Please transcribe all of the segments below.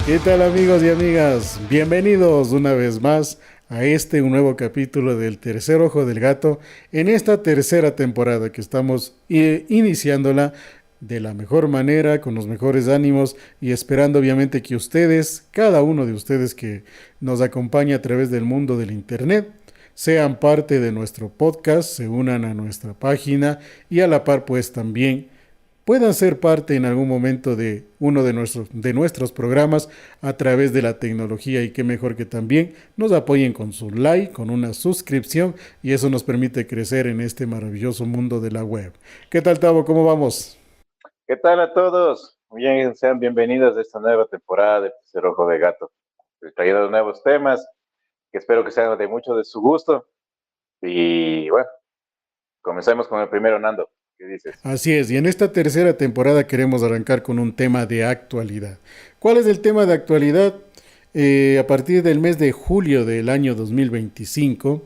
¿Qué tal amigos y amigas? Bienvenidos una vez más a un nuevo capítulo del Tercer Ojo del Gato en esta tercera temporada que estamos iniciándola de la mejor manera, con los mejores ánimos y esperando obviamente que ustedes, cada uno de ustedes que nos acompaña a través del mundo del Internet, sean parte de nuestro podcast, se unan a nuestra página y a la par pues también puedan ser parte en algún momento de uno de nuestros programas a través de la tecnología y qué mejor que también nos apoyen con su like, con una suscripción y eso nos permite crecer en este maravilloso mundo de la web. ¿Qué tal, Tavo? ¿Cómo vamos? ¿Qué tal a todos? Bien, sean bienvenidos a esta nueva temporada de Tercer Ojo de Gato. He traído nuevos temas que espero que sean de mucho de su gusto. Y bueno, comencemos con el primero, Nando. ¿Qué dices? Así es, y en esta tercera temporada queremos arrancar con un tema de actualidad. ¿Cuál es el tema de actualidad? A partir del mes de julio del año 2025,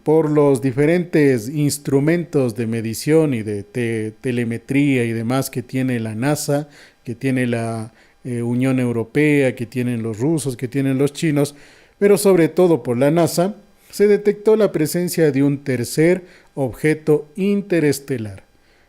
por los diferentes instrumentos de medición y de telemetría y demás que tiene la NASA, que tiene la Unión Europea, que tienen los rusos, que tienen los chinos, pero sobre todo por la NASA, se detectó la presencia de un tercer objeto interestelar,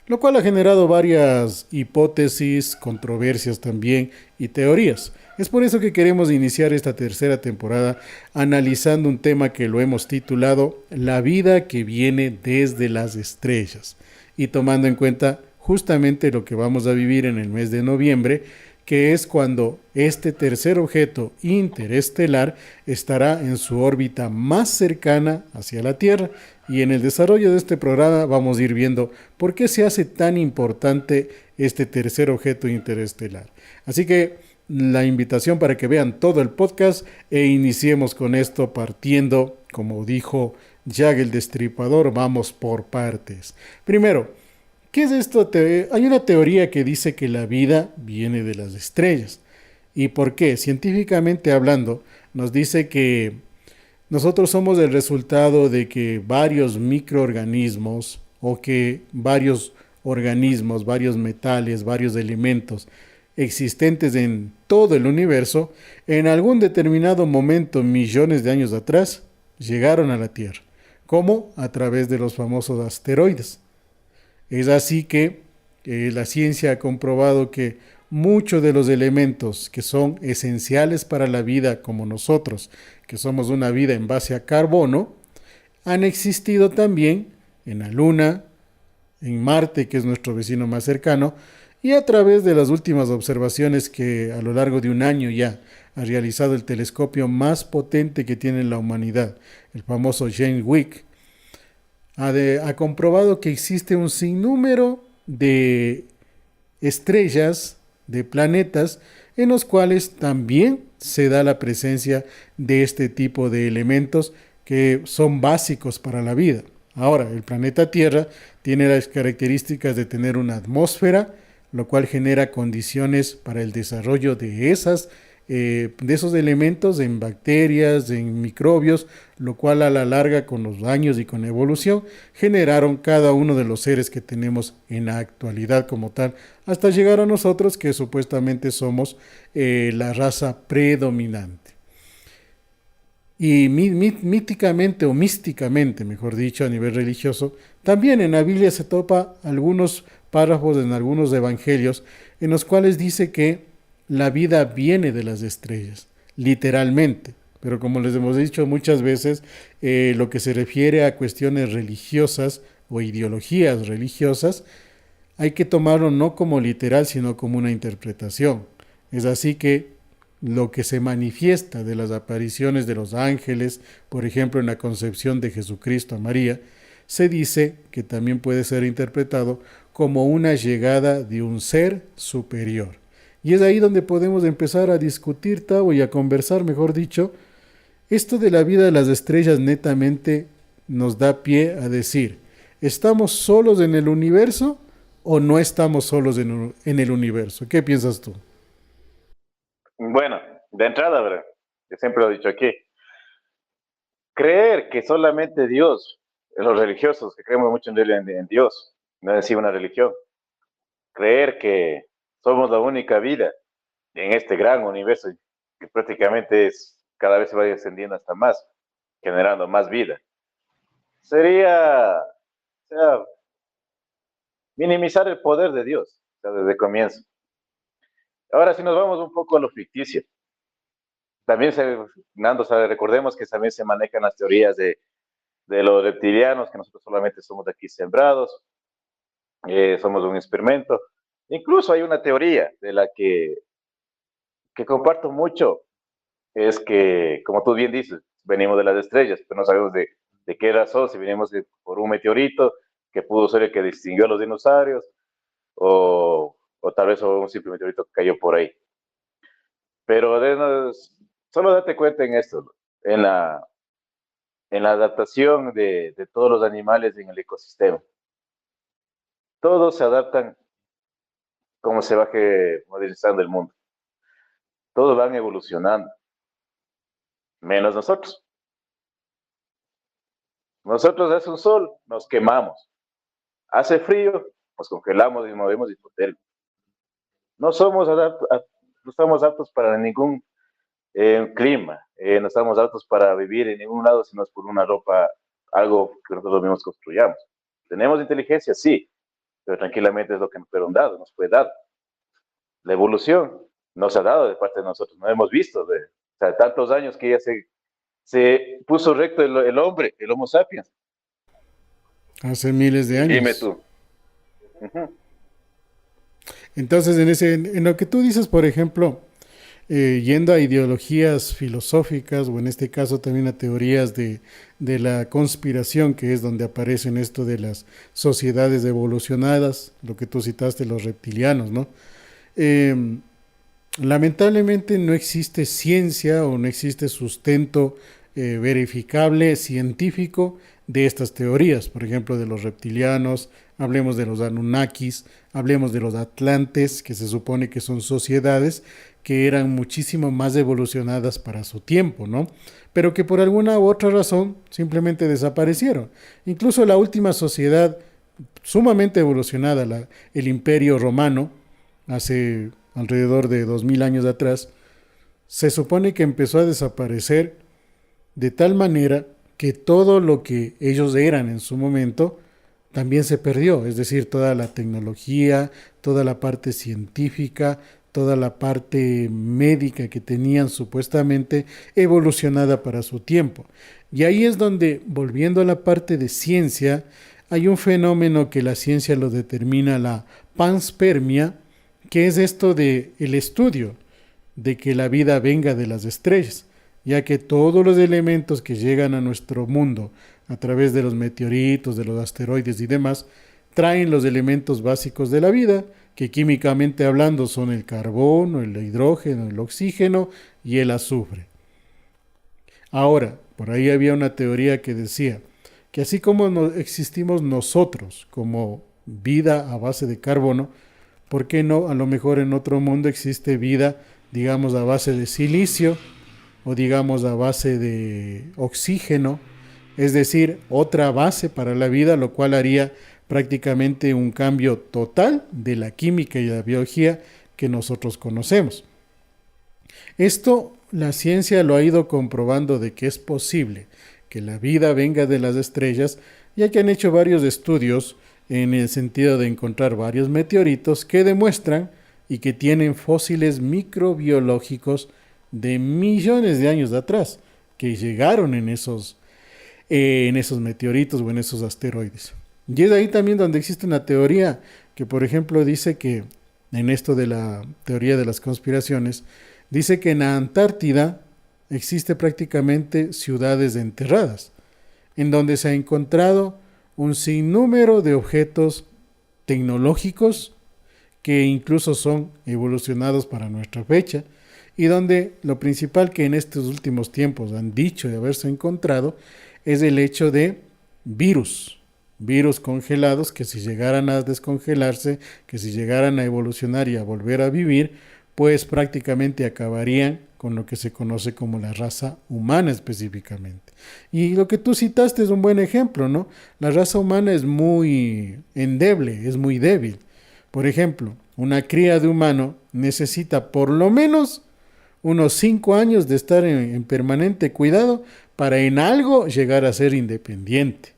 lo cual ha generado varias hipótesis, controversias también y teorías. Es por eso que queremos iniciar esta tercera temporada analizando un tema que lo hemos titulado La vida que viene desde las estrellas y tomando en cuenta justamente lo que vamos a vivir en el mes de noviembre, que es cuando este tercer objeto interestelar estará en su órbita más cercana hacia la Tierra. Y en el desarrollo de este programa vamos a ir viendo por qué se hace tan importante este tercer objeto interestelar. Así que la invitación para que vean todo el podcast e iniciemos con esto partiendo, como dijo Jack el Destripador, vamos por partes. Primero, ¿qué es esto? Hay una teoría que dice que la vida viene de las estrellas. ¿Y por qué? Científicamente hablando, nos dice que nosotros somos el resultado de que varios microorganismos o que varios organismos, varios metales, varios elementos existentes en todo el universo, en algún determinado momento, millones de años atrás, llegaron a la Tierra. ¿Cómo? A través de los famosos asteroides. Es así que la ciencia ha comprobado que muchos de los elementos que son esenciales para la vida como nosotros, que somos una vida en base a carbono, han existido también en la Luna, en Marte, que es nuestro vecino más cercano, y a través de las últimas observaciones que a lo largo de un año ya ha realizado el telescopio más potente que tiene la humanidad, el famoso James Webb, ha comprobado que existe un sinnúmero de estrellas, de planetas, en los cuales también se da la presencia de este tipo de elementos que son básicos para la vida. Ahora, el planeta Tierra tiene las características de tener una atmósfera, lo cual genera condiciones para el desarrollo de esos elementos en bacterias, en microbios, lo cual a la larga con los años y con la evolución generaron cada uno de los seres que tenemos en la actualidad como tal, hasta llegar a nosotros que supuestamente somos la raza predominante. Y míticamente o místicamente, mejor dicho, a nivel religioso, también en la Biblia se topa algunos párrafos en algunos evangelios en los cuales dice que la vida viene de las estrellas, literalmente. Pero como les hemos dicho muchas veces, lo que se refiere a cuestiones religiosas o ideologías religiosas, hay que tomarlo no como literal, sino como una interpretación. Es así que lo que se manifiesta de las apariciones de los ángeles, por ejemplo en la concepción de Jesucristo a María, se dice que también puede ser interpretado como una llegada de un ser superior. Y es ahí donde podemos empezar a discutir, Tavo, y a conversar, mejor dicho, esto de la vida de las estrellas netamente nos da pie a decir, ¿estamos solos en el universo o no estamos solos en el universo? ¿Qué piensas tú? Bueno, de entrada, bro, yo siempre lo he dicho aquí, creer que solamente Dios, los religiosos que creemos mucho en Dios, no es decir una religión, creer que somos la única vida, en este gran universo que prácticamente es, cada vez se va extendiendo hasta más, generando más vida. Sería, o sea, minimizar el poder de Dios, o sea, desde el comienzo. Ahora, si nos vamos un poco a lo ficticio, también Nando, recordemos que también se manejan las teorías de los reptilianos, que nosotros solamente somos de aquí sembrados, somos un experimento. Incluso hay una teoría de la que comparto mucho, es que, como tú bien dices, venimos de las estrellas, pero no sabemos de qué razón, si venimos por un meteorito que pudo ser el que distinguió a los dinosaurios, o tal vez un simple meteorito que cayó por ahí. Pero solo date cuenta en esto, en la adaptación de todos los animales en el ecosistema. Todos se adaptan como se va modernizando el mundo. Todos van evolucionando, menos nosotros. Nosotros hace un sol, nos quemamos. Hace frío, nos congelamos y movemos hipotermia. No no estamos aptos para ningún clima, no estamos aptos para vivir en ningún lado si no es por una ropa, algo que nosotros mismos construyamos. ¿Tenemos inteligencia? Sí, pero tranquilamente es lo que nos fueron dado, nos fue dado. La evolución nos ha dado de parte de nosotros, no hemos visto, o sea, tantos años que ya se puso recto el hombre, el Homo sapiens. Hace miles de Dime años. tú. Uh-huh. Entonces, en lo que tú dices, por ejemplo, yendo a ideologías filosóficas o en este caso también a teorías de la conspiración, que es donde aparecen esto de las sociedades evolucionadas, lo que tú citaste, los reptilianos, ¿no? Eh, Lamentablemente no existe ciencia o no existe sustento verificable científico de estas teorías, por ejemplo, de los reptilianos, hablemos de los Anunnakis, hablemos de los Atlantes, que se supone que son sociedades que eran muchísimo más evolucionadas para su tiempo, ¿no? Pero que por alguna u otra razón simplemente desaparecieron. Incluso la última sociedad sumamente evolucionada, el Imperio Romano, hace alrededor de 2000 años atrás, se supone que empezó a desaparecer de tal manera que todo lo que ellos eran en su momento también se perdió, es decir, toda la tecnología, toda la parte científica, toda la parte médica que tenían supuestamente evolucionada para su tiempo. Y ahí es donde, volviendo a la parte de ciencia, hay un fenómeno que la ciencia lo determina la panspermia, que es esto de el estudio de que la vida venga de las estrellas, ya que todos los elementos que llegan a nuestro mundo a través de los meteoritos, de los asteroides y demás, traen los elementos básicos de la vida, que químicamente hablando son el carbono, el hidrógeno, el oxígeno y el azufre. Ahora, por ahí había una teoría que decía que así como existimos nosotros como vida a base de carbono, ¿por qué no? A lo mejor en otro mundo existe vida, digamos, a base de silicio o digamos a base de oxígeno, es decir, otra base para la vida, lo cual haría prácticamente un cambio total de la química y la biología que nosotros conocemos. Esto la ciencia lo ha ido comprobando de que es posible que la vida venga de las estrellas, ya que han hecho varios estudios en el sentido de encontrar varios meteoritos que demuestran y que tienen fósiles microbiológicos de millones de años atrás, que llegaron en esos meteoritos o en esos asteroides. Y es ahí también donde existe una teoría que, por ejemplo, dice que, en esto de la teoría de las conspiraciones, dice que en la Antártida existe prácticamente ciudades enterradas, en donde se ha encontrado un sinnúmero de objetos tecnológicos que incluso son evolucionados para nuestra fecha y donde lo principal que en estos últimos tiempos han dicho de haberse encontrado es el hecho de virus congelados que si llegaran a descongelarse, que si llegaran a evolucionar y a volver a vivir, pues prácticamente acabarían con lo que se conoce como la raza humana específicamente. Y lo que tú citaste es un buen ejemplo, ¿no? La raza humana es muy endeble, es muy débil. Por ejemplo, una cría de humano necesita por lo menos unos 5 años de estar en permanente cuidado para en algo llegar a ser independiente.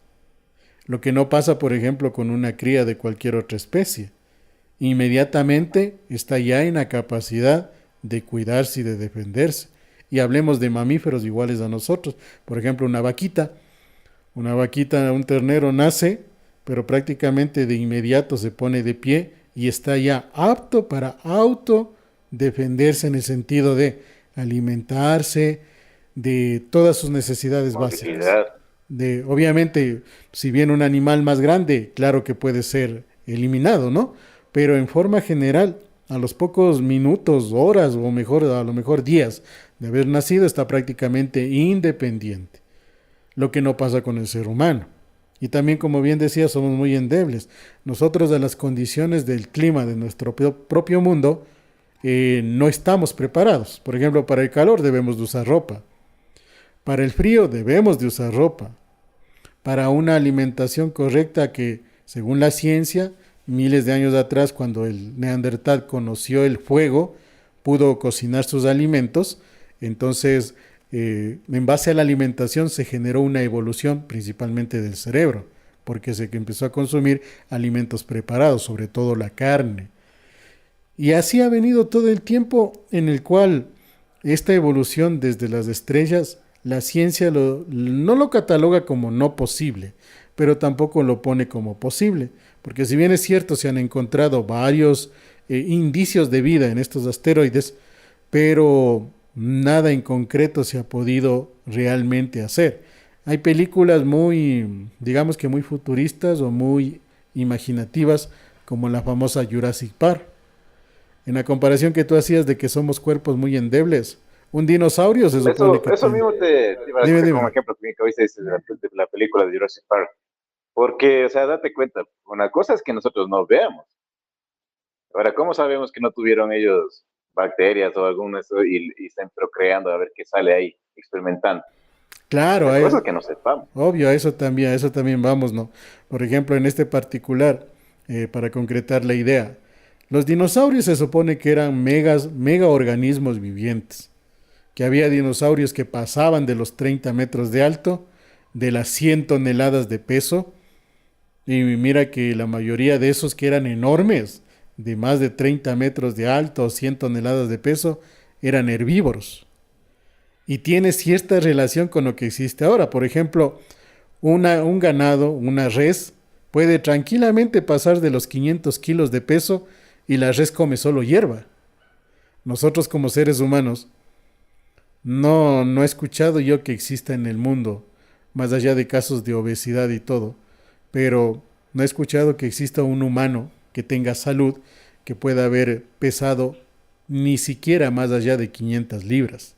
Lo que no pasa, por ejemplo, con una cría de cualquier otra especie. Inmediatamente está ya en la capacidad de cuidarse y de defenderse. Y hablemos de mamíferos iguales a nosotros. Por ejemplo, una vaquita, un ternero nace, pero prácticamente de inmediato se pone de pie y está ya apto para autodefenderse en el sentido de alimentarse, de todas sus necesidades básicas. Movilidad. Obviamente, si bien un animal más grande, claro que puede ser eliminado, ¿no? Pero en forma general, a los pocos minutos, horas o mejor, a lo mejor días de haber nacido, está prácticamente independiente. Lo que no pasa con el ser humano. Y también, como bien decía, somos muy endebles. Nosotros a las condiciones del clima de nuestro propio mundo no estamos preparados. Por ejemplo, para el calor debemos de usar ropa. Para el frío debemos de usar ropa. Para una alimentación correcta que, según la ciencia, miles de años atrás, cuando el Neandertal conoció el fuego, pudo cocinar sus alimentos. Entonces, en base a la alimentación se generó una evolución principalmente del cerebro, porque se empezó a consumir alimentos preparados, sobre todo la carne. Y así ha venido todo el tiempo en el cual esta evolución desde las estrellas, la ciencia no lo cataloga como no posible, pero tampoco lo pone como posible, porque si bien es cierto, se han encontrado varios indicios de vida en estos asteroides, pero nada en concreto se ha podido realmente hacer. Hay películas muy, digamos que muy futuristas o muy imaginativas, como la famosa Jurassic Park. En la comparación que tú hacías de que somos cuerpos muy endebles, un dinosaurio se supone que Eso tiene. mismo te iba a Dime, escoger como dime. ejemplo que hoy dices de la película de Jurassic Park. Porque, o sea, date cuenta, una cosa es que nosotros no veamos. Ahora, ¿cómo sabemos que no tuvieron ellos bacterias o alguna y estén procreando a ver qué sale ahí, experimentando? Claro, La cosa es que no sepamos. obvio, a eso también vamos, ¿no? Por ejemplo, en este particular, para concretar la idea, los dinosaurios se supone que eran mega organismos vivientes, que había dinosaurios que pasaban de los 30 metros de alto, de las 100 toneladas de peso, y mira que la mayoría de esos que eran enormes, de más de 30 metros de alto, 100 toneladas de peso, eran herbívoros. Y tiene cierta relación con lo que existe ahora. Por ejemplo, un ganado, una res, puede tranquilamente pasar de los 500 kilos de peso y la res come solo hierba. Nosotros como seres humanos, no he escuchado yo que exista en el mundo, más allá de casos de obesidad y todo, pero no he escuchado que exista un humano que tenga salud, que pueda haber pesado ni siquiera más allá de 500 libras.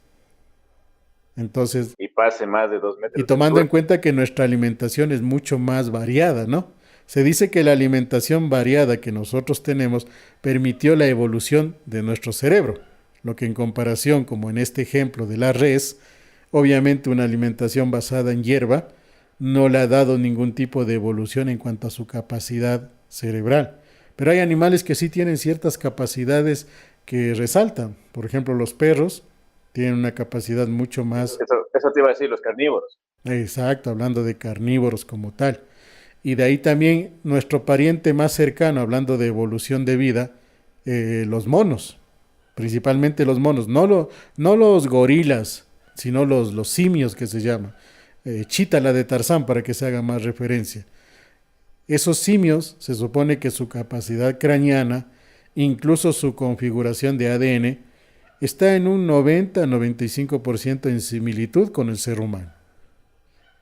Entonces, Y pase más de dos y metros de tomando en altura. cuenta que nuestra alimentación es mucho más variada, ¿no? Se dice que la alimentación variada que nosotros tenemos permitió la evolución de nuestro cerebro, lo que en comparación, como en este ejemplo de la res, obviamente una alimentación basada en hierba no le ha dado ningún tipo de evolución en cuanto a su capacidad cerebral. Pero hay animales que sí tienen ciertas capacidades que resaltan. Por ejemplo, los perros tienen una capacidad mucho más. Eso te iba a decir los carnívoros. Exacto, hablando de carnívoros como tal. Y de ahí también nuestro pariente más cercano, hablando de evolución de vida, los monos, principalmente los monos, no los gorilas, sino los simios que se llama. Chita, la de Tarzán, para que se haga más referencia. Esos simios se supone que su capacidad craneana, incluso su configuración de ADN, está en un 90-95% en similitud con el ser humano.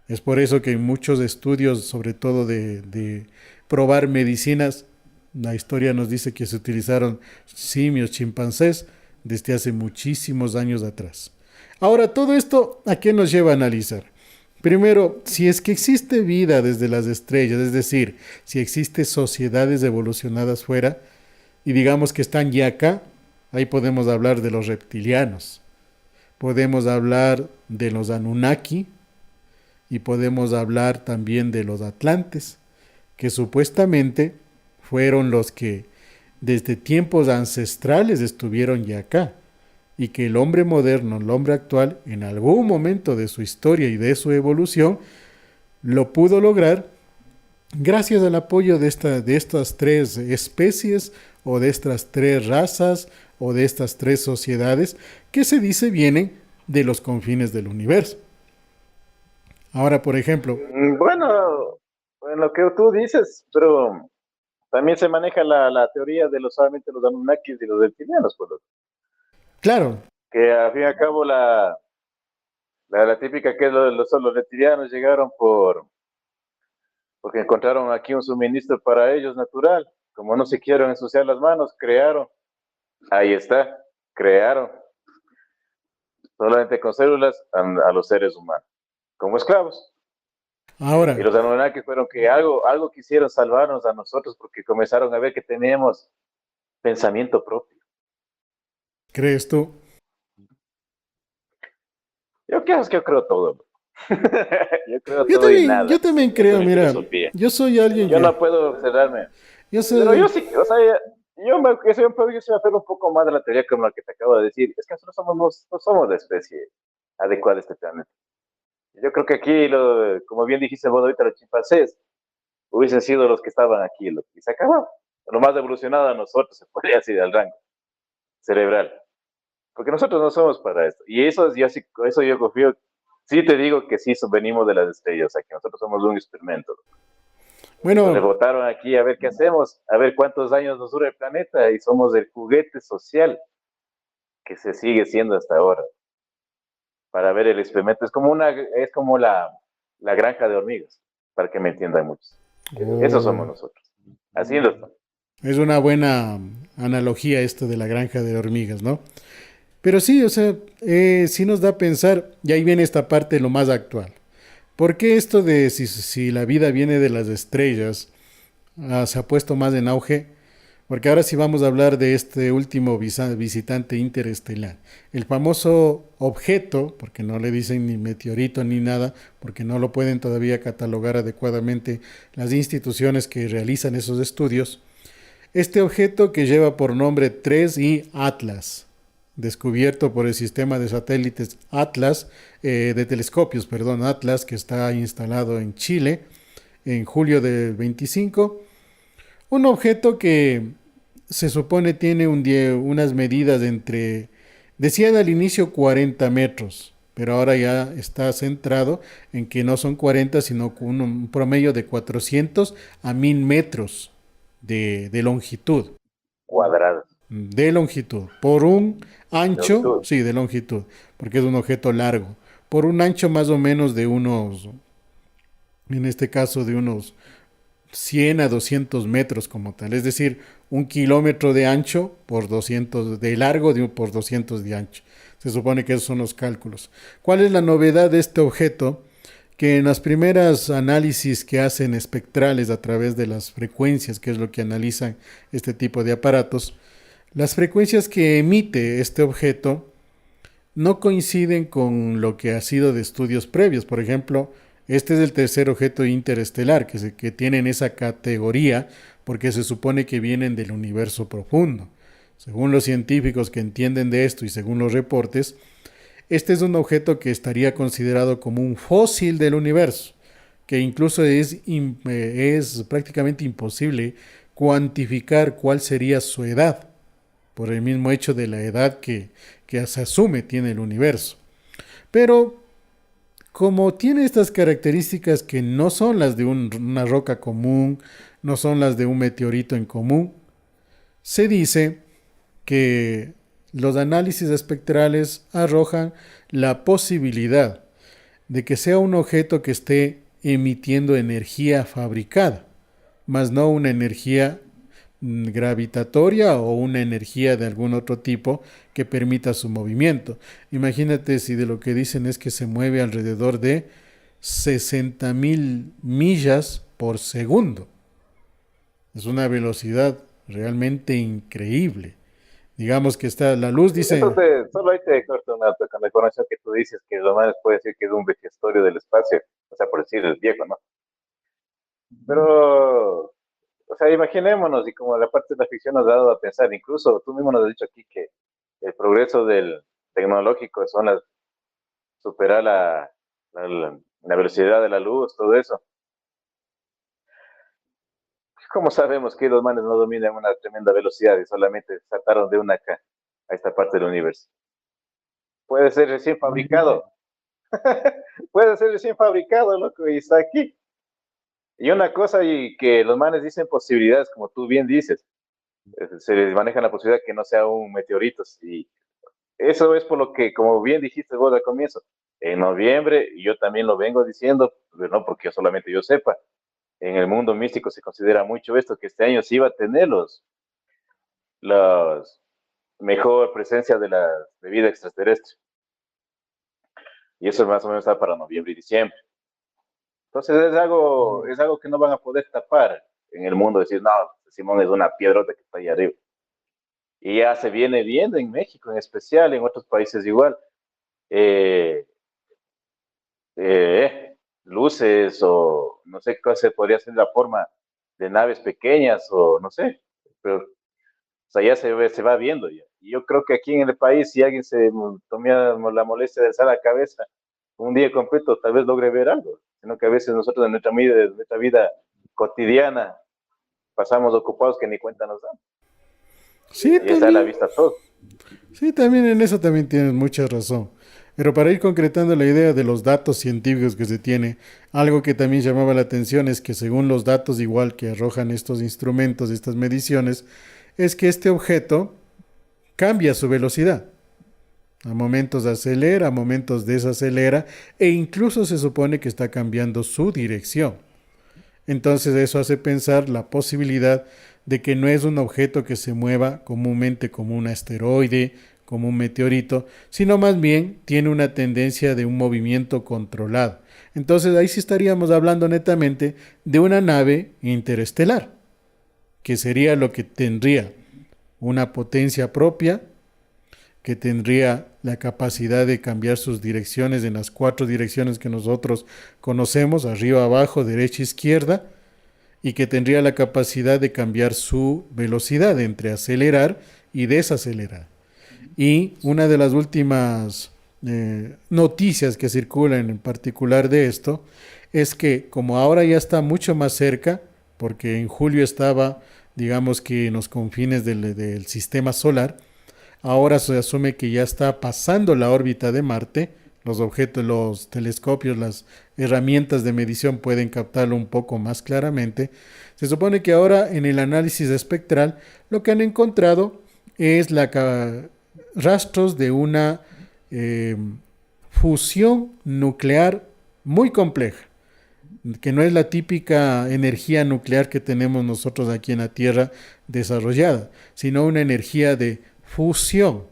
Es por eso que en muchos estudios, sobre todo de probar medicinas, la historia nos dice que se utilizaron simios, chimpancés, desde hace muchísimos años atrás. Ahora, todo esto, ¿a qué nos lleva a analizar? Primero, si es que existe vida desde las estrellas, es decir, si existe sociedades evolucionadas fuera, y digamos que están ya acá, ahí podemos hablar de los reptilianos, podemos hablar de los Anunnaki, y podemos hablar también de los atlantes, que supuestamente fueron los que desde tiempos ancestrales estuvieron ya acá y que el hombre moderno, el hombre actual, en algún momento de su historia y de su evolución, lo pudo lograr gracias al apoyo de estas tres especies o de estas tres razas o de estas tres sociedades que se dice vienen de los confines del universo. Ahora, por ejemplo, Bueno, en lo que tú dices, pero también se maneja la teoría de los solamente los Anunnakis y los reptilianos, pues, claro, que al fin y al cabo la típica que es los reptilianos llegaron porque encontraron aquí un suministro para ellos natural. Como no se quieren ensuciar las manos, crearon. Ahí está, crearon solamente con células a los seres humanos, como esclavos. Y ahora, los Anunnaki fueron que algo quisieron salvarnos a nosotros porque comenzaron a ver que teníamos pensamiento propio. ¿crees tú? Yo creo todo. Yo creo todo y Yo nada. también Esa es creo, mi mira, filosofía. yo soy alguien Yo que, no puedo cerrarme. yo Pero sé, yo sí, o sea, yo soy apelo un poco más de la teoría como la que te acabo de decir. Es que nosotros no somos la especie adecuada a este planeta. Yo creo que aquí, como bien dijiste vos ahorita, los chimpancés hubiesen sido los que estaban aquí y se acabó. Lo más evolucionado a nosotros, se podría decir, al rango cerebral. Porque nosotros no somos para esto. Y eso yo confío. Sí te digo que sí venimos de las estrellas, o sea, que nosotros somos un experimento. Nos bueno, rebotaron aquí a ver qué hacemos, a ver cuántos años nos dura el planeta y somos el juguete social que se sigue siendo hasta ahora. Para ver el experimento. Es como la granja de hormigas, para que me entiendan muchos. Eso somos oh, nosotros. Así lo estamos. es una buena analogía esto de la granja de hormigas, ¿no? Pero sí, o sea, sí nos da a pensar, y ahí viene esta parte de lo más actual. ¿Por qué esto de si la vida viene de las estrellas se ha puesto más en auge? Porque ahora sí vamos a hablar de este último visitante interestelar. El famoso objeto, porque no le dicen ni meteorito ni nada, porque no lo pueden todavía catalogar adecuadamente las instituciones que realizan esos estudios. Este objeto que lleva por nombre 3I Atlas, descubierto por el sistema de satélites Atlas, de telescopios, perdón, Atlas, que está instalado en Chile en julio del 25. Un objeto que se supone tiene unas medidas entre, decían al inicio 40 metros, pero ahora ya está centrado en que no son 40, sino con un promedio de 400 a 1000 metros de longitud. Cuadrados. De longitud. Por un De ancho, longitud. sí, de longitud, porque es un objeto largo. Por un ancho más o menos de unos, en este caso de unos 100 a 200 metros como tal, es decir, 1 kilómetro de ancho por 200 de largo por 200 de ancho. Se supone que esos son los cálculos. ¿Cuál es la novedad de este objeto? Que en las primeras análisis que hacen espectrales a través de las frecuencias, que es lo que analizan este tipo de aparatos, las frecuencias que emite este objeto no coinciden con lo que ha sido de estudios previos. Por ejemplo, este es el tercer objeto interestelar que tienen esa categoría porque se supone que vienen del universo profundo. Según los científicos que entienden de esto y según los reportes, este es un objeto que estaría considerado como un fósil del universo, que incluso es prácticamente imposible cuantificar cuál sería su edad, por el mismo hecho de la edad que se asume tiene el universo. Pero como tiene estas características que no son las de una roca común, no son las de un meteorito en común, se dice que los análisis espectrales arrojan la posibilidad de que sea un objeto que esté emitiendo energía fabricada, más no una energía gravitatoria o una energía de algún otro tipo que permita su movimiento. Imagínate si de lo que dicen es que se mueve alrededor de 60.000 millas por segundo. Es una velocidad realmente increíble. Digamos que está la luz, dice, Entonces, solo ahí te corto una con la información que tú dices, que lo más puede decir que es un vejestorio del espacio, o sea, por decir el viejo, ¿no? Pero, o o sea, imaginémonos, y como la parte de la ficción nos ha dado a pensar, incluso tú mismo nos has dicho aquí que el progreso del tecnológico son superar la velocidad de la luz, todo eso. ¿Cómo sabemos que los manes no dominan una tremenda velocidad y solamente saltaron de una acá a esta parte del universo? Puede ser recién fabricado, puede ser recién fabricado, loco, y está aquí. Y una cosa y que los manes dicen posibilidades, como tú bien dices, se les maneja la posibilidad que no sea un meteorito. Y eso es por lo que, como bien dijiste vos al comienzo, en noviembre, y yo también lo vengo diciendo, pero no porque solamente yo sepa, en el mundo místico se considera mucho esto, que este año sí iba a tener los mejor presencia de vida extraterrestre. Y eso más o menos está para noviembre y diciembre. Entonces es algo que no van a poder tapar en el mundo, decir, no, Simón es una piedrota que está ahí arriba. Y ya se viene viendo en México en especial, en otros países igual. Eh, Luces o no sé qué se podría ser la forma de naves pequeñas o no sé, pero o sea, ya se va viendo ya. Y yo creo que aquí en el país, si alguien se toma la molestia de alzar la cabeza un día completo, tal vez logre ver algo, sino que a veces nosotros en nuestra vida cotidiana pasamos ocupados que ni cuenta nos dan. Sí, Y está a la también. vista todo. Sí, también en eso también tienes mucha razón. Pero para ir concretando la idea de los datos científicos que se tiene, algo que también llamaba la atención es que según los datos igual que arrojan estos instrumentos, estas mediciones, es que este objeto cambia su velocidad. A momentos acelera, a momentos desacelera e incluso se supone que está cambiando su dirección. Entonces eso hace pensar la posibilidad de que no es un objeto que se mueva comúnmente como un asteroide, como un meteorito, sino más bien tiene una tendencia de un movimiento controlado. Entonces ahí sí estaríamos hablando netamente de una nave interestelar, que sería lo que tendría una potencia propia, que tendría la capacidad de cambiar sus direcciones en las cuatro direcciones que nosotros conocemos, arriba, abajo, derecha, izquierda, y que tendría la capacidad de cambiar su velocidad entre acelerar y desacelerar. Y una de las últimas noticias que circulan en particular de esto es que como ahora ya está mucho más cerca, porque en julio estaba, digamos que en los confines del sistema solar, ahora se asume que ya está pasando la órbita de Marte. Los objetos, los telescopios, las herramientas de medición pueden captarlo un poco más claramente. Se supone que ahora en el análisis espectral lo que han encontrado es rastros de una eh, fusión nuclear muy compleja, que no es la típica energía nuclear que tenemos nosotros aquí en la Tierra desarrollada, sino una energía de fusión,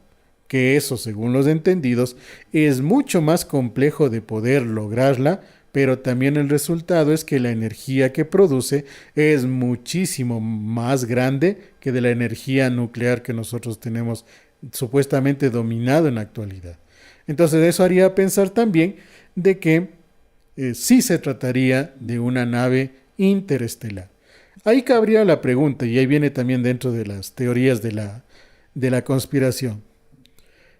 que eso, según los entendidos, es mucho más complejo de poder lograrla, pero también el resultado es que la energía que produce es muchísimo más grande que de la energía nuclear que nosotros tenemos supuestamente dominado en la actualidad. Entonces eso haría pensar también de que sí se trataría de una nave interestelar. Ahí cabría la pregunta, y ahí viene también dentro de las teorías de la conspiración.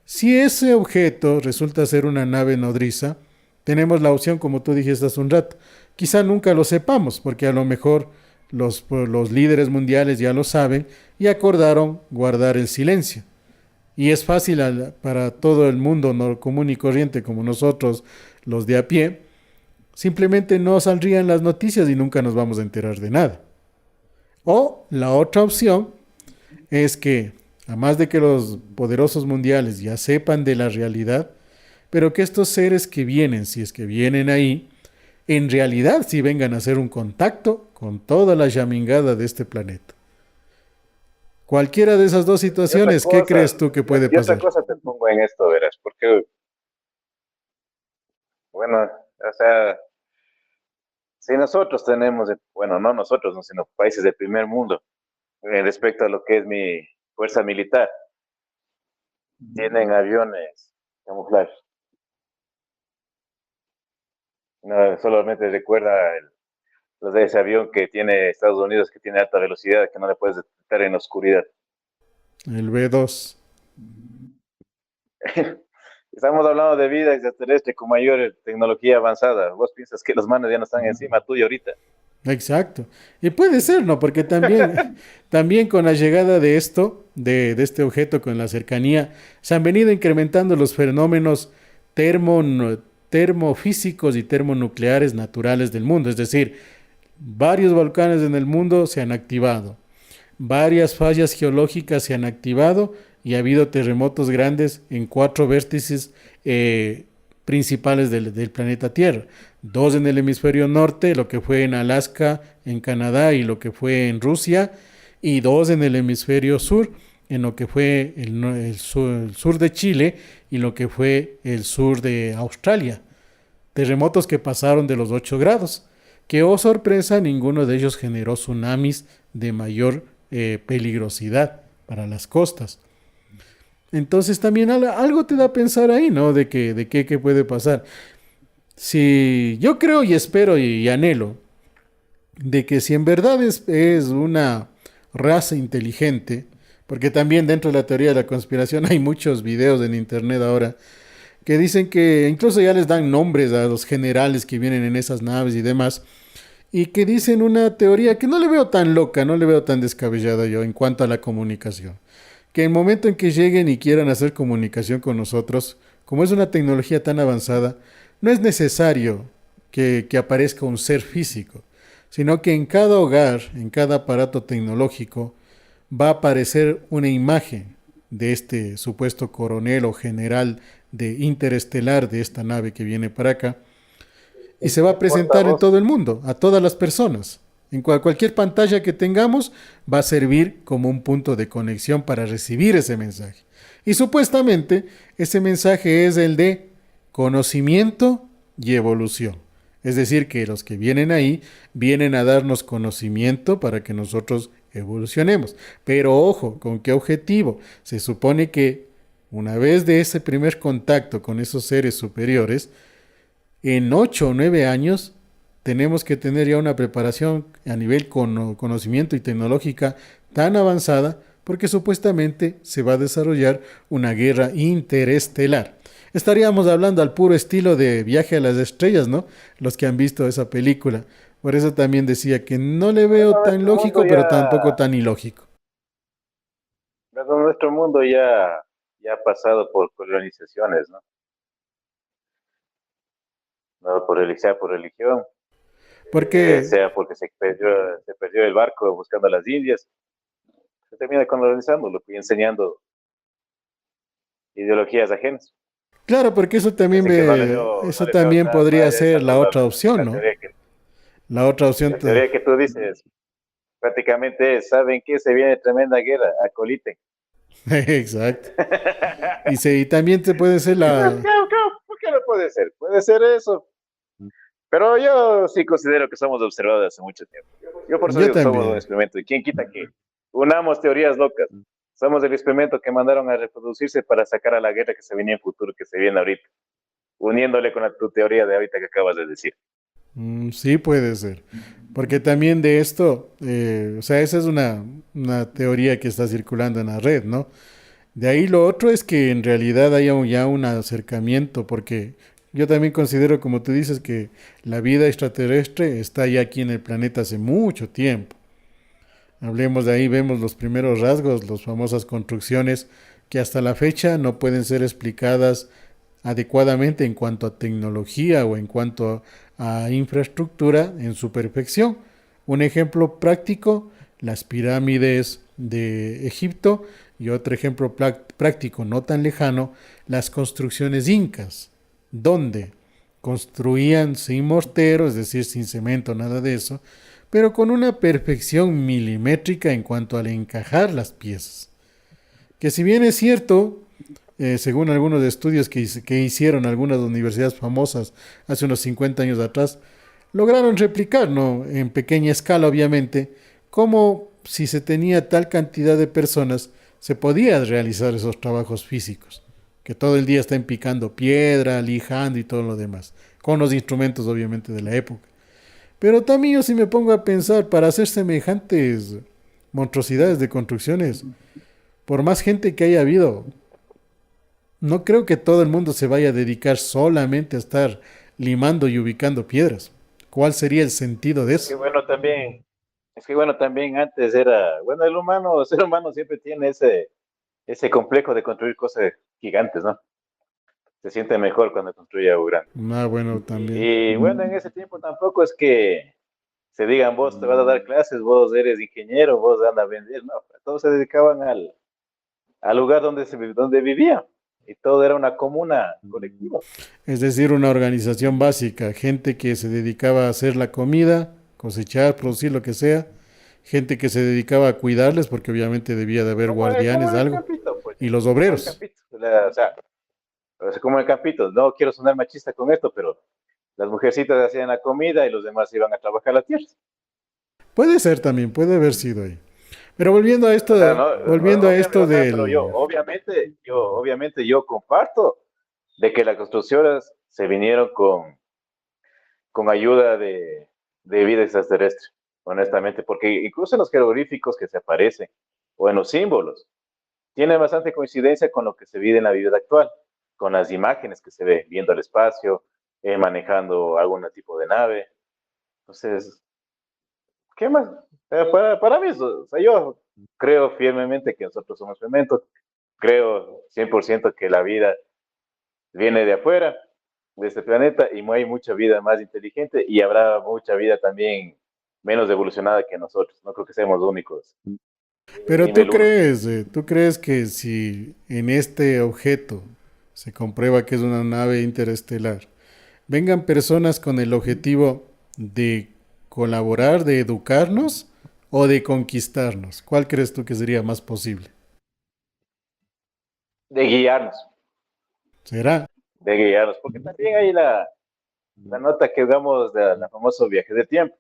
Si ese objeto resulta ser una nave nodriza, tenemos la opción, como tú dijiste hace un rato, quizá nunca lo sepamos, porque a lo mejor los líderes mundiales ya lo saben y acordaron guardar el silencio. Y es fácil para todo el mundo no, común y corriente como nosotros, los de a pie, simplemente no saldrían las noticias y nunca nos vamos a enterar de nada. O la otra opción es que, a más de que los poderosos mundiales ya sepan de la realidad, pero que estos seres que vienen, si es que vienen ahí, en realidad sí vengan a hacer un contacto con toda la llamingada de este planeta. Cualquiera de esas dos Y otra situaciones, ¿qué cosa, crees tú que puede y otra pasar? cosa te pongo en esto, verás, porque, bueno, o sea, si nosotros tenemos, bueno, no nosotros, no, sino países del primer mundo, respecto a lo que es mi fuerza militar, tienen aviones camuflaje. No, solamente recuerda Los de ese avión que tiene Estados Unidos, que tiene alta velocidad, que no le puedes detectar en la oscuridad. El B2. Estamos hablando de vida extraterrestre con mayor tecnología avanzada. Vos piensas que los manos ya no están encima tuyo ahorita. Exacto. Y puede ser, ¿no? Porque también, también con la llegada de esto, de este objeto con la cercanía, se han venido incrementando los fenómenos termo, termofísicos y termonucleares naturales del mundo. Es decir, varios volcanes en el mundo se han activado, varias fallas geológicas se han activado y ha habido terremotos grandes en cuatro vértices principales del planeta Tierra. Dos en el hemisferio norte, lo que fue en Alaska, en Canadá y lo que fue en Rusia, y dos en el hemisferio sur, en lo que fue el sur de Chile y lo que fue el sur de Australia. Terremotos que pasaron de los 8 grados, que oh sorpresa, ninguno de ellos generó tsunamis de mayor peligrosidad para las costas. Entonces también algo te da a pensar ahí, ¿no? De qué puede pasar. Si yo creo y espero y anhelo de que si en verdad es una raza inteligente, porque también dentro de la teoría de la conspiración hay muchos videos en internet ahora que dicen que incluso ya les dan nombres a los generales que vienen en esas naves y demás, y que dicen una teoría que no le veo tan loca, no le veo tan descabellada yo en cuanto a la comunicación. Que en el momento en que lleguen y quieran hacer comunicación con nosotros, como es una tecnología tan avanzada, no es necesario que aparezca un ser físico, sino que en cada hogar, en cada aparato tecnológico, va a aparecer una imagen de este supuesto coronel o general de interestelar de esta nave que viene para acá, y se va a presentar en todo el mundo, a todas las personas. En cualquier pantalla que tengamos va a servir como un punto de conexión para recibir ese mensaje. Y supuestamente ese mensaje es el de conocimiento y evolución. Es decir, que los que vienen ahí vienen a darnos conocimiento para que nosotros evolucionemos. Pero ojo, ¿con qué objetivo? Se supone que una vez de ese primer contacto con esos seres superiores, en 8 o 9 años tenemos que tener ya una preparación a nivel conocimiento y tecnológica tan avanzada porque supuestamente se va a desarrollar una guerra interestelar. Estaríamos hablando al puro estilo de Viaje a las Estrellas, ¿no? Los que han visto esa película. Por eso también decía que no le veo tan lógico, pero tampoco tan ilógico. Nuestro mundo ya ha pasado por colonizaciones, ¿no? No sea por religión, Porque, sea porque se perdió el barco buscando a las Indias, se termina colonizándolo y enseñando ideologías ajenas. claro, porque eso también Así que no eso le veo también tan podría mal esa ser la nueva, otra opción, la ¿no? teoría La otra opción. la teoría que tú dices prácticamente es, ¿saben qué? Se viene tremenda guerra, acoliten. Exacto. Y también te puede ser ¿Por qué no puede ser? Puede ser eso. Pero yo sí considero que somos observados hace mucho tiempo. Yo por eso Yo digo que somos un también. experimento. ¿Y quién quita que unamos teorías locas? Somos el experimento que mandaron a reproducirse para sacar a la guerra que se venía en futuro, que se viene ahorita, uniéndole con tu teoría de ahorita que acabas de decir. Sí puede ser. Porque también de esto, o sea, esa es una teoría que está circulando en la red, ¿no? De ahí lo otro es que en realidad haya ya un acercamiento, porque yo también considero, como tú dices, que la vida extraterrestre está ya aquí en el planeta hace mucho tiempo. Hablemos de ahí, vemos los primeros rasgos, las famosas construcciones que hasta la fecha no pueden ser explicadas adecuadamente en cuanto a tecnología o en cuanto a infraestructura en su perfección. Un ejemplo práctico, las pirámides de Egipto y otro ejemplo práctico no tan lejano, las construcciones incas, donde construían sin mortero, es decir, sin cemento, nada de eso, pero con una perfección milimétrica en cuanto al encajar las piezas. Que si bien es cierto, según algunos estudios que hicieron algunas universidades famosas hace unos 50 años atrás, lograron replicar, ¿no? En pequeña escala obviamente, cómo si se tenía tal cantidad de personas, se podía realizar esos trabajos físicos, que todo el día estén picando piedra, lijando y todo lo demás, con los instrumentos obviamente de la época. Pero también yo si me pongo a pensar, para hacer semejantes monstruosidades de construcciones, por más gente que haya habido, no creo que todo el mundo se vaya a dedicar solamente a estar limando y ubicando piedras. ¿Cuál sería el sentido de Es que eso? bueno, también, es que bueno, también antes era, bueno, el ser humano siempre tiene ese complejo de construir cosas gigantes, ¿no? Se siente mejor cuando construye algo grande. Ah, bueno, también. Y bueno, en ese tiempo tampoco es que se digan, vos te vas a dar clases, vos eres ingeniero, vos andas a vender, no, todos se dedicaban al lugar donde vivían y todo era una comuna colectiva. Es decir, una organización básica, gente que se dedicaba a hacer la comida, cosechar, producir lo que sea, gente que se dedicaba a cuidarles, porque obviamente debía de haber Como guardianes, en el algo, campito, pues, y los como en el obreros. campito, o sea, como en el campito, no quiero sonar machista con esto, pero las mujercitas hacían la comida y los demás iban a trabajar la tierra. Puede ser también, puede haber sido ahí. Pero O sea, no, volviendo a obviamente, esto o sea, pero del... obviamente yo comparto de que las construcciones se vinieron con ayuda de vida extraterrestre, honestamente, porque incluso en los jeroglíficos que se aparecen o en los símbolos, tiene bastante coincidencia con lo que se vive en la vida actual, con las imágenes que se ve viendo el espacio, manejando algún tipo de nave. Entonces, ¿qué más? Para mí, o sea, yo creo firmemente que nosotros somos fermentos, creo 100% que la vida viene de afuera, de este planeta, y hay mucha vida más inteligente y habrá mucha vida también menos evolucionada que nosotros. No creo que seamos únicos. Pero Dime el uno. tú crees que si en este objeto se comprueba que es una nave interestelar, vengan personas con el objetivo de colaborar, de educarnos o de conquistarnos, ¿cuál crees tú que sería más posible? De guiarnos, ¿Será? de guiarnos, porque también hay la nota que digamos de la famoso viaje de tiempo.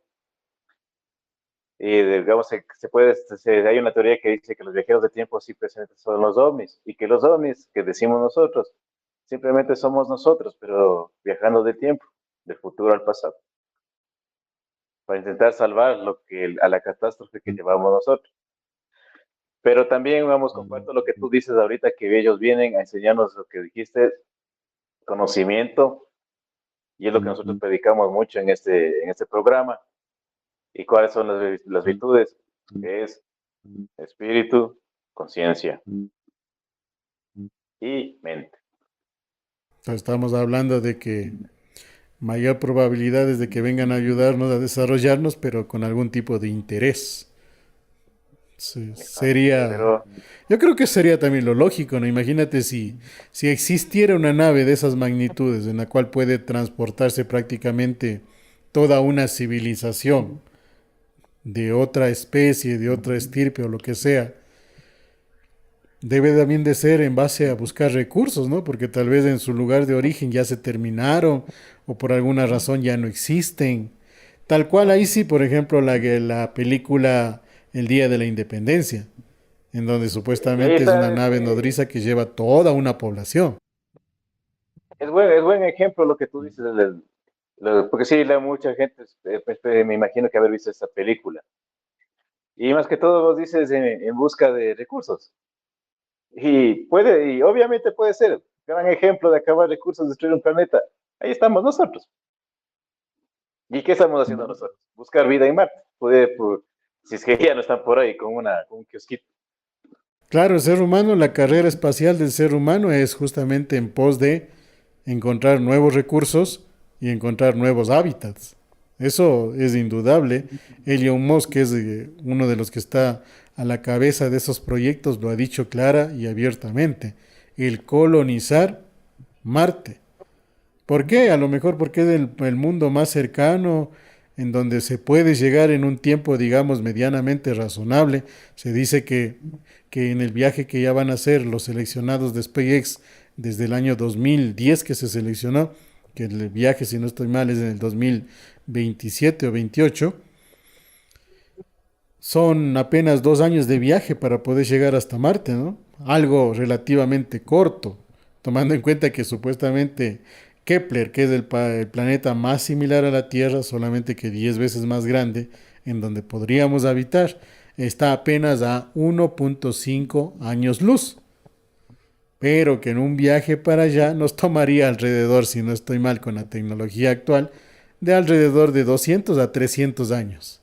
Y digamos, hay una teoría que dice que los viajeros de tiempo simplemente son los ovnis y que los ovnis que decimos nosotros simplemente somos nosotros, pero viajando de tiempo, del futuro al pasado, para intentar salvar a la catástrofe que llevamos nosotros. Pero también, vamos, comparto lo que tú dices ahorita, que ellos vienen a enseñarnos lo que dijiste, conocimiento, y es lo que nosotros predicamos mucho en este programa. ¿Y cuáles son las virtudes? Es espíritu, conciencia y mente. Entonces, estamos hablando de que mayor probabilidad es de que vengan a ayudarnos a desarrollarnos, pero con algún tipo de interés. Sí, Exacto. sería, Pero yo creo que sería también lo lógico, ¿no? Imagínate si existiera una nave de esas magnitudes en la cual puede transportarse prácticamente toda una civilización de otra especie, de otra estirpe o lo que sea, debe también de ser en base a buscar recursos, ¿no? Porque tal vez en su lugar de origen ya se terminaron o por alguna razón ya no existen. Tal cual ahí sí, por ejemplo, la película El Día de la Independencia, en donde y ahí supuestamente es una está, nave nodriza que lleva toda una población. es buen ejemplo lo que tú dices, porque sí, mucha gente, me imagino que haber visto esta película. Y más que todo vos dices en busca de recursos. Y obviamente puede ser gran ejemplo de acabar recursos, destruir un planeta. Ahí estamos nosotros. ¿Y qué estamos haciendo nosotros? Buscar vida en Marte. Si es que ya no están por ahí con un kiosquito. Claro, el ser humano, la carrera espacial del ser humano es justamente en pos de encontrar nuevos recursos y encontrar nuevos hábitats. Eso es indudable. Elon Musk, que es uno de los que está a la cabeza de esos proyectos, lo ha dicho clara y abiertamente. El colonizar Marte. ¿Por qué? A lo mejor porque es el mundo más cercano, en donde se puede llegar en un tiempo, digamos, medianamente razonable. Se dice que en el viaje que ya van a hacer los seleccionados de SpaceX desde el año 2010 que se seleccionó, que el viaje, si no estoy mal, es en el 2027 o 28, son apenas 2 años de viaje para poder llegar hasta Marte, ¿no? Algo relativamente corto, tomando en cuenta que supuestamente Kepler, que es el planeta más similar a la Tierra, solamente que 10 veces más grande, en donde podríamos habitar, está apenas a 1.5 años luz, pero que en un viaje para allá nos tomaría alrededor, si no estoy mal con la tecnología actual, de alrededor de 200 a 300 años,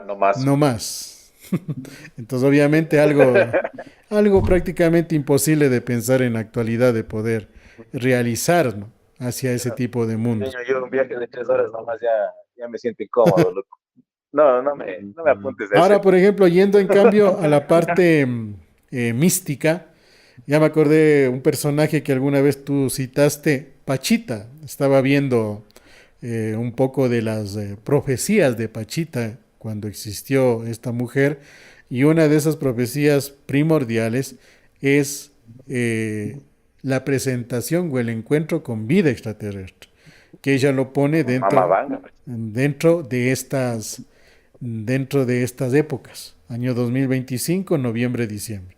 No más. no más. Entonces, obviamente, algo prácticamente imposible de pensar en la actualidad de poder realizar, ¿no?, hacia ese tipo de mundo. Yo un viaje de 3 horas nomás ya me siento incómodo, loco. No, no me apuntes a Ahora, ese. por ejemplo, yendo en cambio a la parte mística, ya me acordé de un personaje que alguna vez tú citaste, Pachita. Estaba viendo un poco de las profecías de Pachita cuando existió esta mujer, y una de esas profecías primordiales es la presentación o el encuentro con vida extraterrestre, que ella lo pone Mamá Vanga. dentro de estas épocas, año 2025, noviembre, diciembre.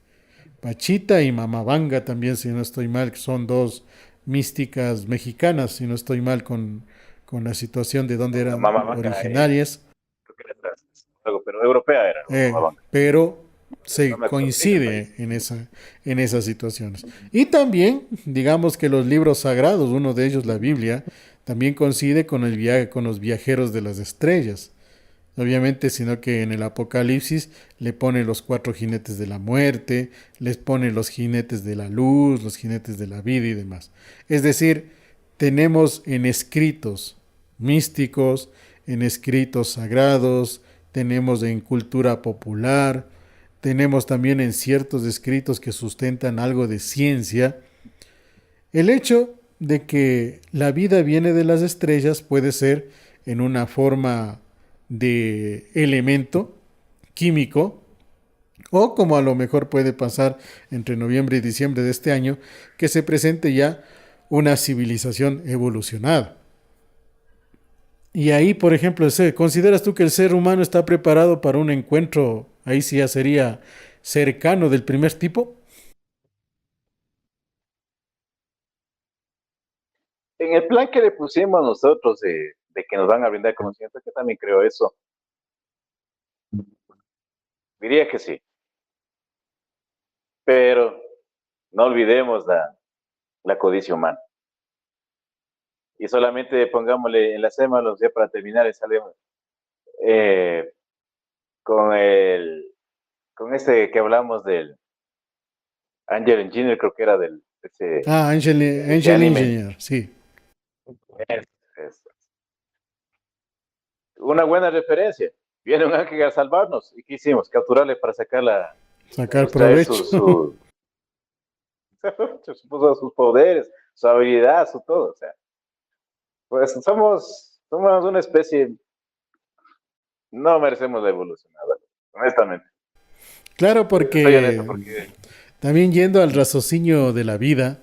Pachita y Mamabanga también, si no estoy mal, que son dos místicas mexicanas, si no estoy mal con la situación de dónde eran Mamá Vanga, originarias, creo que era algo, pero europea era, ¿no? Mamá Vanga. pero No se me acuerdo bien el coincide país. en esas situaciones. Y también, digamos que los libros sagrados, uno de ellos, la Biblia, también coincide con el viaje, con los viajeros de las estrellas. Obviamente, sino que en el Apocalipsis le pone los cuatro jinetes de la muerte, les pone los jinetes de la luz, los jinetes de la vida y demás. Es decir, tenemos en escritos místicos, en escritos sagrados, tenemos en cultura popular, tenemos también en ciertos escritos que sustentan algo de ciencia. El hecho de que la vida viene de las estrellas puede ser en una forma de elemento químico, o como a lo mejor puede pasar entre noviembre y diciembre de este año, que se presente ya una civilización evolucionada. Y ahí, por ejemplo, ¿consideras tú que el ser humano está preparado para un encuentro, ahí sí ya sería cercano del primer tipo? En el plan que le pusimos nosotros de que nos van a brindar conocimiento, que también creo eso, diría que sí. Pero no olvidemos la codicia humana. Y solamente pongámosle en la los ya para terminar, sale eh, con con este que hablamos del Angel Engineer, creo que era Ah, ese Angel anime. Engineer, sí. Es, es una buena referencia. Viene un ángel a salvarnos. ¿Y qué hicimos? Capturarle para sacarla, Sacar sustraer provecho. sus poderes, su habilidad, su todo. O sea, pues somos una especie, no merecemos la evolución, nada, honestamente. Claro, Soy honesto porque porque también yendo al raciocinio de la vida,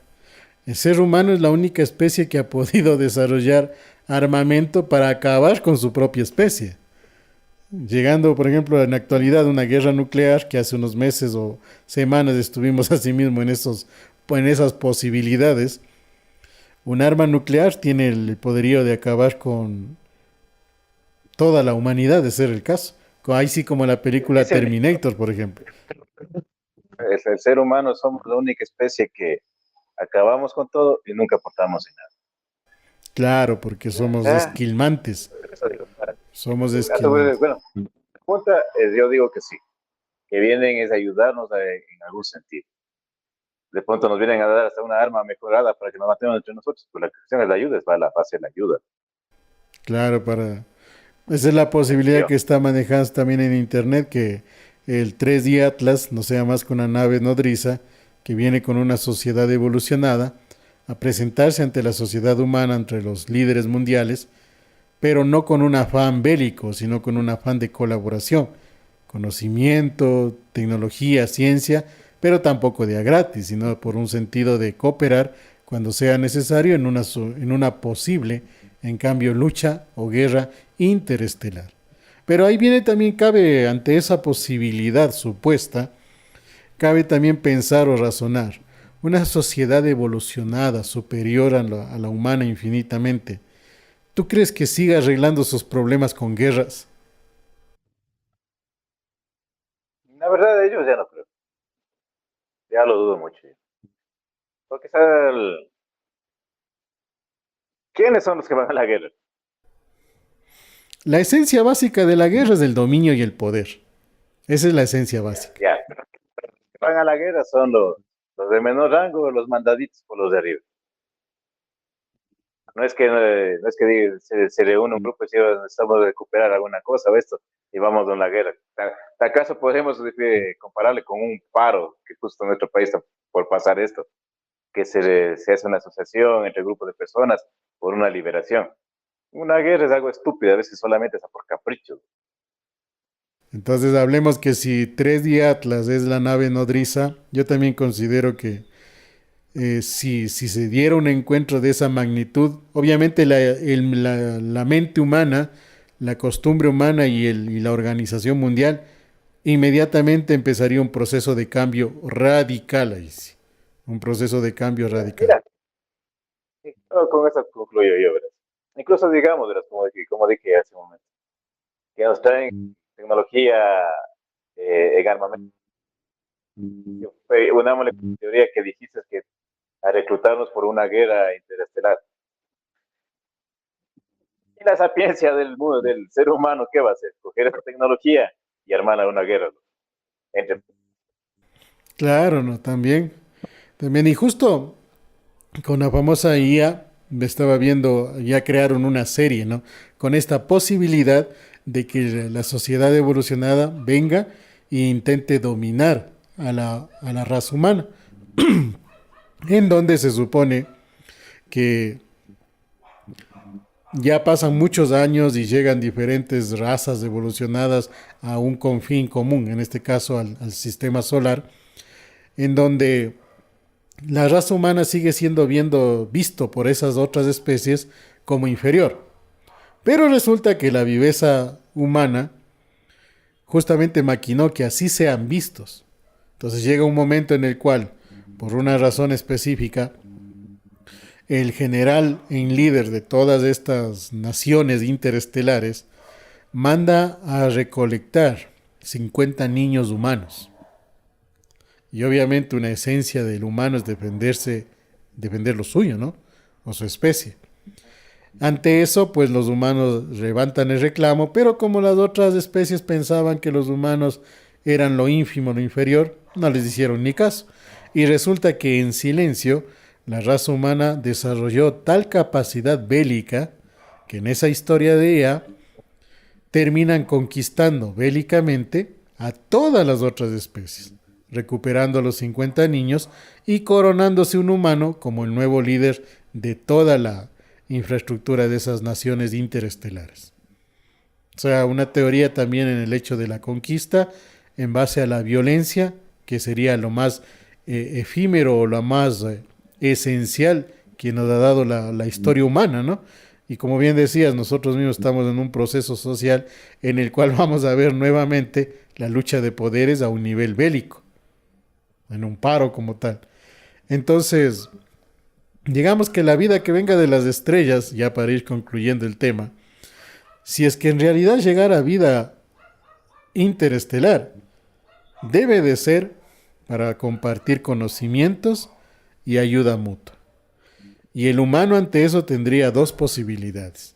el ser humano es la única especie que ha podido desarrollar armamento para acabar con su propia especie. Llegando, por ejemplo, en la actualidad a una guerra nuclear, que hace unos meses o semanas estuvimos asimismo en esas posibilidades. Un arma nuclear tiene el poderío de acabar con toda la humanidad, de ser el caso. Ahí sí, como la película dice el dicho, Terminator, por ejemplo. el ser humano somos la única especie que acabamos con todo y nunca aportamos en Claro, porque somos nada. esquilmantes. Eso digo, Somos esquilmantes. bueno, punta, yo digo que sí, que vienen es ayudarnos en algún sentido. De pronto nos vienen a dar hasta una arma mejorada para que nos matemos entre nosotros, pues la cuestión es la ayuda, es para la fase de la ayuda. Claro, esa es la posibilidad ¿Yo? que está manejando también en internet, que el 3D Atlas no sea más que una nave nodriza que viene con una sociedad evolucionada a presentarse ante la sociedad humana, entre los líderes mundiales, pero no con un afán bélico, sino con un afán de colaboración, conocimiento, tecnología, ciencia, pero tampoco de a gratis, sino por un sentido de cooperar cuando sea necesario en una posible, en cambio, lucha o guerra interestelar. Pero ahí viene también, cabe, ante esa posibilidad supuesta, cabe también pensar o razonar. una sociedad evolucionada, superior a la humana infinitamente, ¿tú crees que siga arreglando sus problemas con guerras? La verdad, de ellos ya no creo. Ya lo dudo mucho. Porque, ¿sabes? ¿Quiénes son los que van a la guerra? La esencia básica de la guerra es el dominio y el poder. Esa es la esencia básica. Ya, pero los que van a la guerra son los de menor rango, los mandaditos por los de arriba. No es que se reúne un grupo y dice, necesitamos recuperar alguna cosa o esto, y vamos a una guerra. ¿Acaso podemos compararle con un paro que justo en nuestro país está por pasar esto? Que se hace una asociación entre grupos de personas por una liberación. Una guerra es algo estúpido, a veces solamente es por capricho. Entonces hablemos que si 3D Atlas es la nave nodriza, yo también considero que si se diera un encuentro de esa magnitud, obviamente la mente humana, la costumbre humana y la organización mundial, inmediatamente empezaría un proceso de cambio radical ahí sí. Un proceso de cambio radical. Mira, con eso concluyo yo, ¿verdad? Incluso digamos, ¿verdad? Como dije hace un momento, que nos traen tecnología en armamento. Unámosle con la teoría que dijiste que a reclutarnos por una guerra interestelar. Y la sapiencia del mundo, del ser humano, ¿qué va a hacer? Coger esa tecnología y armar una guerra, ¿no? Entre... Claro, ¿no? También. También, y justo con la famosa IA, me estaba viendo, ya crearon una serie, ¿no? Con esta posibilidad de que la sociedad evolucionada venga e intente dominar a la raza humana, en donde se supone que ya pasan muchos años y llegan diferentes razas evolucionadas a un confín común, en este caso al sistema solar, en donde la raza humana sigue siendo visto por esas otras especies como inferior. Pero resulta que la viveza humana justamente maquinó que así sean vistos. Entonces llega un momento en el cual, por una razón específica, el general en líder de todas estas naciones interestelares manda a recolectar 50 niños humanos. Y obviamente una esencia del humano es defender lo suyo, ¿no? O su especie. Ante eso, pues los humanos levantan el reclamo, pero como las otras especies pensaban que los humanos eran lo ínfimo, lo inferior, no les hicieron ni caso. Y resulta que en silencio, la raza humana desarrolló tal capacidad bélica que en esa historia de ella terminan conquistando bélicamente a todas las otras especies, recuperando a los 50 niños y coronándose un humano como el nuevo líder de toda la infraestructura de esas naciones interestelares. O sea, una teoría también en el hecho de la conquista en base a la violencia, que sería lo más efímero o lo más esencial que nos ha dado la historia humana, ¿no? Y como bien decías, nosotros mismos estamos en un proceso social en el cual vamos a ver nuevamente la lucha de poderes a un nivel bélico, en un paro como tal. Entonces, digamos que la vida que venga de las estrellas, ya para ir concluyendo el tema, si es que en realidad llegara vida interestelar, debe de ser para compartir conocimientos y ayuda mutua. Y el humano ante eso tendría dos posibilidades.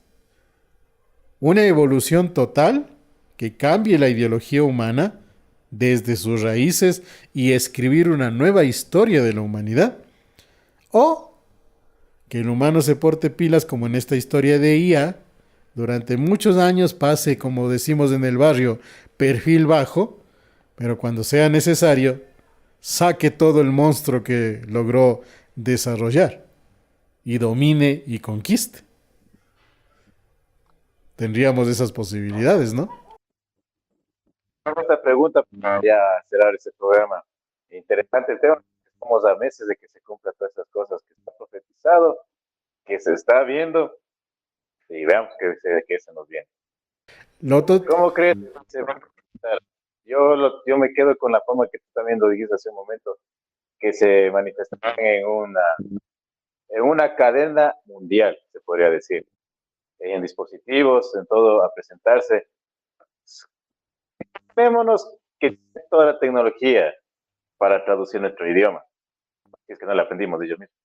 Una evolución total que cambie la ideología humana desde sus raíces y escribir una nueva historia de la humanidad. O que el humano se porte pilas como en esta historia de IA, durante muchos años pase, como decimos en el barrio, perfil bajo, pero cuando sea necesario, saque todo el monstruo que logró desarrollar y domine y conquiste. Tendríamos esas posibilidades, ¿no? Esta pregunta para ya cerrar este programa. Interesante el tema. Estamos a meses de que se cumplan todas estas cosas que está profetizado, que se está viendo y veamos que se nos viene. Loto, ¿Cómo crees que se va a presentar? Yo me quedo con la forma que tú también lo dijiste hace un momento, que se manifestarán en una cadena mundial, se podría decir, en dispositivos, en todo, a presentarse. Vémonos que toda la tecnología para traducir nuestro idioma, si es que no la aprendimos de ellos mismos.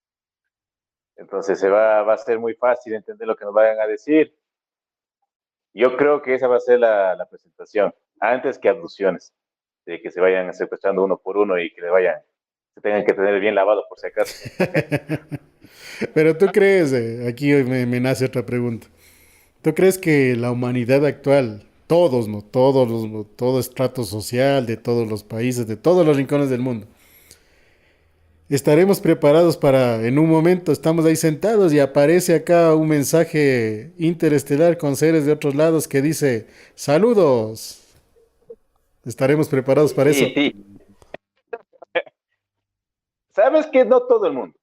Entonces va a ser muy fácil entender lo que nos vayan a decir. Yo creo que esa va a ser la presentación, antes que abducciones, de que se vayan secuestrando uno por uno y que se tengan que tener bien lavado por si acaso. Pero tú crees, aquí me nace otra pregunta. ¿Tú crees que la humanidad actual, todos, ¿no? Todo estrato social de todos los países, de todos los rincones del mundo, estaremos preparados para, en un momento, estamos ahí sentados y aparece acá un mensaje interestelar con seres de otros lados que dice, saludos? ¿Estaremos preparados para eso? Sí, sí. Sabes que no todo el mundo,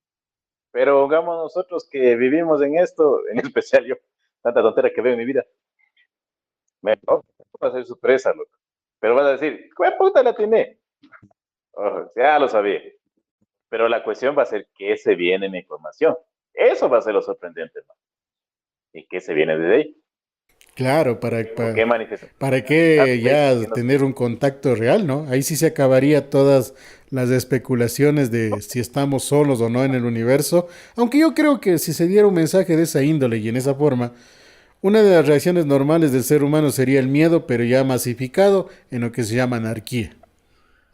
pero digamos nosotros que vivimos en esto, en especial yo, tanta tontera que veo en mi vida, va a ser sorpresa, loco. Pero vas a decir, ¿qué puta la tiene? Oh, ya lo sabía. Pero la cuestión va a ser qué se viene en la información. Eso va a ser lo sorprendente, ¿no? ¿Y qué se viene de ahí? Claro, ¿O qué manifestación? para qué ya ¿Qué nos... tener un contacto real, ¿no? Ahí sí se acabaría todas las especulaciones de si estamos solos o no en el universo. Aunque yo creo que si se diera un mensaje de esa índole y en esa forma, una de las reacciones normales del ser humano sería el miedo, pero ya masificado en lo que se llama anarquía.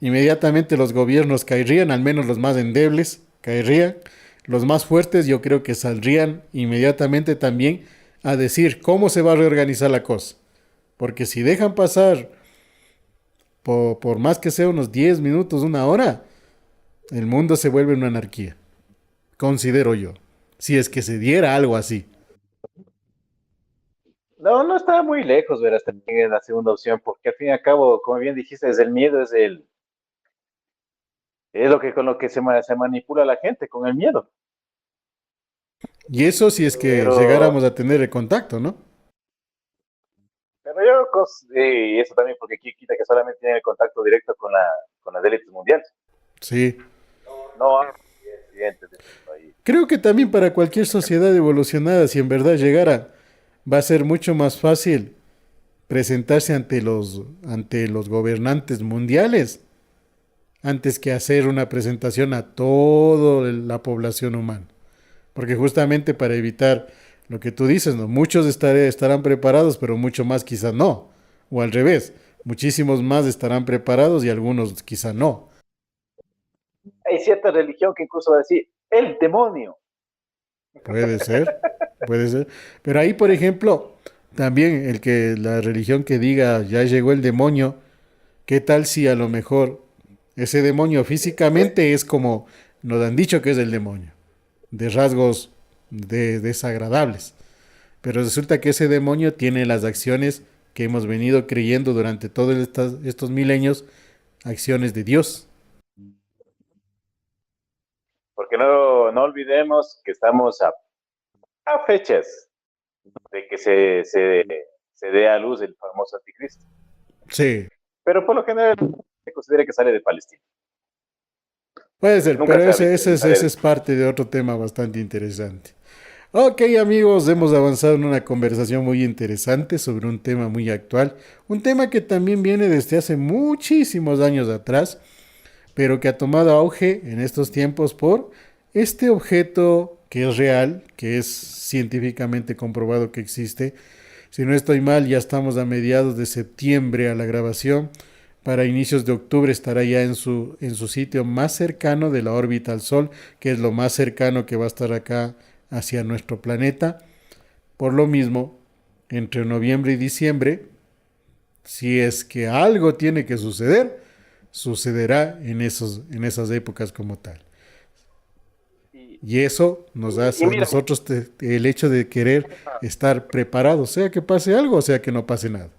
Inmediatamente los gobiernos caerían, al menos los más endebles caerían. Los más fuertes yo creo que saldrían inmediatamente también a decir cómo se va a reorganizar la cosa. Porque si dejan pasar, por más que sea unos 10 minutos, una hora, el mundo se vuelve una anarquía. Considero yo. Si es que se diera algo así. No, no está muy lejos, verás, también es la segunda opción, porque al fin y al cabo, como bien dijiste, es el miedo, es lo que con lo que se manipula la gente, con el miedo. Y eso si es que Pero, llegáramos a tener el contacto, ¿no? pero yo, y eso también porque aquí quita que solamente tienen el contacto directo con las élites mundiales. Sí. No hay presidentes de este país. Creo que también para cualquier sociedad evolucionada, si en verdad llegara, va a ser mucho más fácil presentarse ante los gobernantes mundiales antes que hacer una presentación a toda la población humana. Porque justamente para evitar lo que tú dices, ¿no? Muchos estarán preparados, pero mucho más quizá no. O al revés, muchísimos más estarán preparados y algunos quizá no. Hay cierta religión que incluso va a decir, el demonio. Puede ser, puede ser. Pero ahí, por ejemplo, también la religión que diga ya llegó el demonio, ¿qué tal si a lo mejor ese demonio físicamente es como nos han dicho que es el demonio, de rasgos desagradables? Pero resulta que ese demonio tiene las acciones que hemos venido creyendo durante todos estos milenios, acciones de Dios. Porque no olvidemos que estamos a fechas de que se dé a luz el famoso anticristo. Sí, Pero por lo general se considera que sale de Palestina. puede ser, Nunca pero se ha visto que sale ese de... es parte de otro tema bastante interesante. Ok, amigos, hemos avanzado en una conversación muy interesante sobre un tema muy actual, un tema que también viene desde hace muchísimos años atrás, pero que ha tomado auge en estos tiempos por este objeto que es real, que es científicamente comprobado que existe. Si no estoy mal, ya estamos a mediados de septiembre a la grabación. Para inicios de octubre estará ya en su sitio más cercano de la órbita al Sol, que es lo más cercano que va a estar acá hacia nuestro planeta. Por lo mismo, entre noviembre y diciembre, si es que algo tiene que suceder, sucederá en esas épocas como tal. Y, Y eso nos hace y a mira, nosotros el hecho de querer estar preparados, sea que pase algo o sea que no pase nada.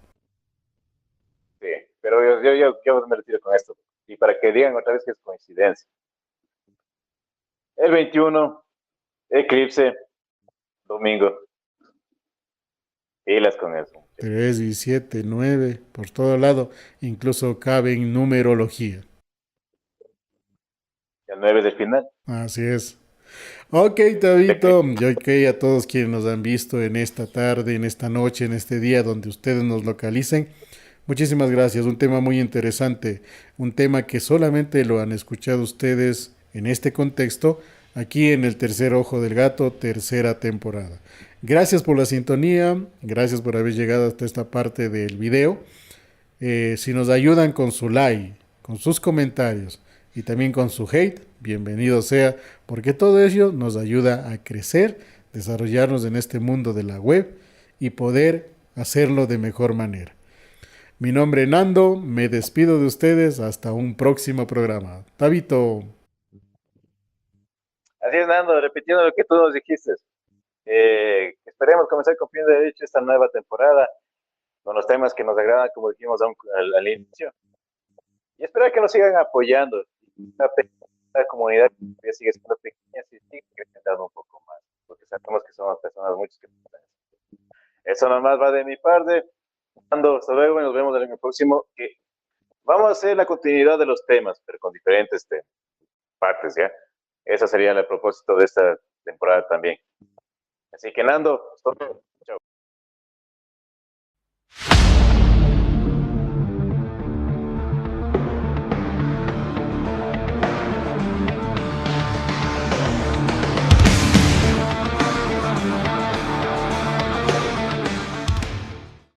sí, pero yo me retiro con esto. Y para que digan otra vez que es coincidencia. El 21, eclipse, domingo. Pilas con eso. 3 y 7 9 por todo lado, incluso cabe en numerología. Ya El 9 del final. Así es. Ok, Tabito, y ok a todos quienes nos han visto en esta tarde, en esta noche, en este día donde ustedes nos localicen. Muchísimas gracias, un tema muy interesante, un tema que solamente lo han escuchado ustedes en este contexto, aquí en el Tercer Ojo del Gato, tercera temporada. Gracias por la sintonía, gracias por haber llegado hasta esta parte del video. Si nos ayudan con su like, con sus comentarios y también con su hate, bienvenido sea, porque todo ello nos ayuda a crecer, desarrollarnos en este mundo de la web y poder hacerlo de mejor manera. Mi nombre es Nando, me despido de ustedes hasta un próximo programa. Tabito. Así es, Nando, repitiendo lo que tú nos dijiste. Esperemos comenzar con pie derecho esta nueva temporada con los temas que nos agradan, como dijimos al inicio. Y espero que nos sigan apoyando. La comunidad que sigue siendo pequeña y sigue creciendo un poco más, porque sabemos que somos personas muchas que eso nomás va de mi parte. Hasta luego y nos vemos en el próximo. Que vamos a hacer la continuidad de los temas, pero con diferentes partes, ¿ya? Ese sería el propósito de esta temporada también. Así que, Nando, hasta luego.